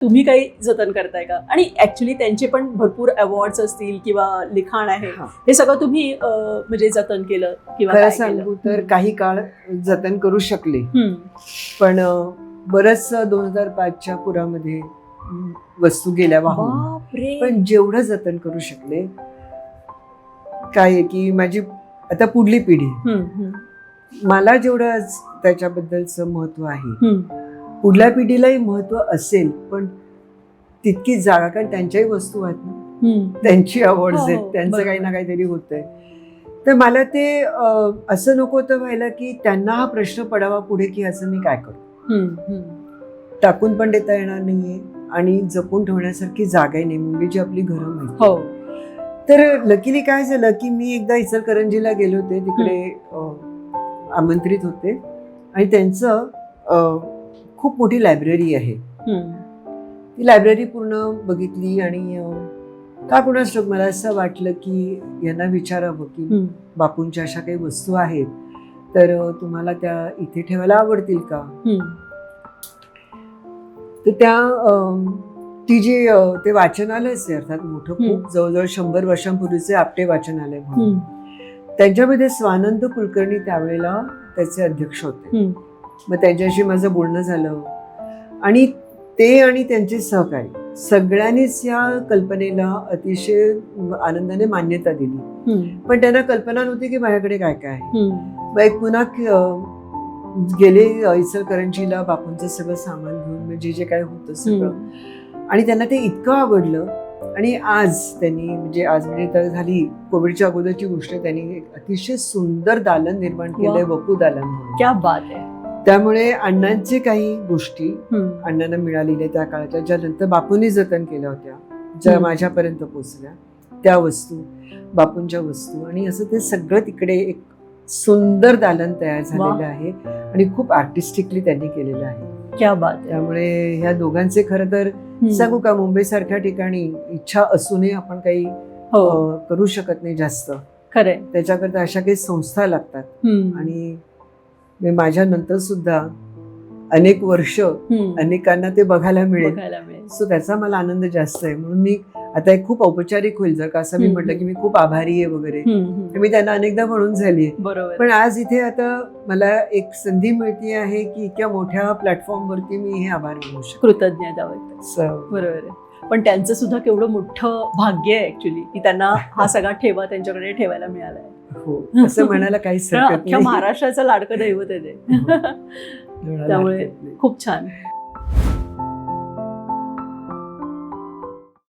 तुम्ही काही जतन करताय का? आणि ऍक्च्युली त्यांचे पण भरपूर अवॉर्ड्स असतील किंवा लिखाण आहे, हे सगळं तुम्ही म्हणजे जतन केलं किंवा खरं सांगू तर काही काळ जतन करू शकले, पण बरंच 2005च्या पुरामध्ये वस्तू गेल्या वाहून. पण जेवढं जतन करू शकले काय आहे की माझी आता पुढली पिढी, मला जेवढं त्याच्याबद्दलचं महत्व आहे पुढल्या पिढीलाही महत्व असेल, पण तितकी जागा, कारण त्यांच्याही वस्तू आहेत ना, त्यांची अवॉर्ड्स आहेत, त्यांचं काही ना काहीतरी होतंय. तर मला ते असं नको होतं व्हायला की त्यांना हा प्रश्न पडावा पुढे की असं मी काय करू. टाकून पण देता येणार नाहीये आणि जपून ठेवण्यासारखी जागाही नाही, मुंबईची आपली घरं माहिती. तर लकीली काय झालं की मी एकदा इचलकरंजीला गेले होते, तिकडे आमंत्रित होते आणि त्यांचं खूप मोठी लायब्ररी आहे. ती लायब्ररी पूर्ण बघितली आणि का कुणास ठाऊक मला असं वाटलं की यांना विचारावं की बापूंच्या अशा काही वस्तू आहेत तर तुम्हाला त्या इथे ठेवायला आवडतील का. तर त्या ती जी ते वाचनालयच आहे, अर्थात मोठं, खूप जवळजवळ 100 वर्षांपूर्वीचे आपटे वाचनालय म्हणून, त्यांच्यामध्ये स्वानंद कुलकर्णी त्यावेळेला त्याचे अध्यक्ष होते. मग त्यांच्याशी माझं बोलणं झालं आणि ते आणि त्यांचे सहकारी सगळ्यांनीच या कल्पनेला अतिशय आनंदाने मान्यता दिली. पण त्यांना कल्पना नव्हती की माझ्याकडे काय काय आहे. मग एक पुन्हा गेले इचलकरंजीला बापूंचं सगळं सामान घेऊन, जे जे काय होतं सगळं, आणि त्यांना ते इतकं आवडलं. आणि आज त्यांनी म्हणजे झाली कोविडच्या अगोदरची गोष्ट, त्यांनी एक अतिशय सुंदर दालन निर्माण केलंय, वपू दालन म्हणून. क्या बात आहे. त्यामुळे अण्णांचे काही गोष्टी अण्णांना मिळालेल्या त्या काळाच्या, ज्या नंतर बापूंनी जतन केल्या होत्या, ज्या माझ्यापर्यंत पोहोचल्या, त्या वस्तू, बापूंच्या वस्तू, आणि असं ते सगळं तिकडे एक सुंदर दालन तयार झालेलं आहे आणि खूप आर्टिस्टिकली त्यांनी केलेलं आहे. क्या बात. त्यामुळे ह्या दोघांचे खरं तर सांगू का, मुंबई सारख्या ठिकाणी इच्छा असूनही आपण काही करू शकत नाही जास्त. खरंय. त्याच्याकरता अशा काही संस्था लागतात आणि माझ्या नंतर सुद्धा अनेक वर्ष अनेकांना ते बघायला मिळेल. सो त्याचा मला आनंद जास्त आहे. म्हणून मी आता एक खूप औपचारिक होईल जर का असं मी म्हटलं की मी खूप आभारी आहे वगैरे, मी त्यांना अनेकदा म्हणून झालीये. पण आज इथे आता मला एक संधी मिळते आहे की इतक्या मोठ्या प्लॅटफॉर्मवरती मी हे आभार मानू शकतो, कृतज्ञता व्यक्त. बरोबर आहे. पण त्यांचं सुद्धा केवढं मोठं भाग्य आहे ऍक्च्युली की त्यांना हा सगळा ठेवा त्यांच्याकडे ठेवायला मिळालाय. हो, असं म्हणायला काहीच हरकत नाही. अख्ख्या महाराष्ट्राचं लाडकं दैवत आहे ते. त्यामुळे खूप छान.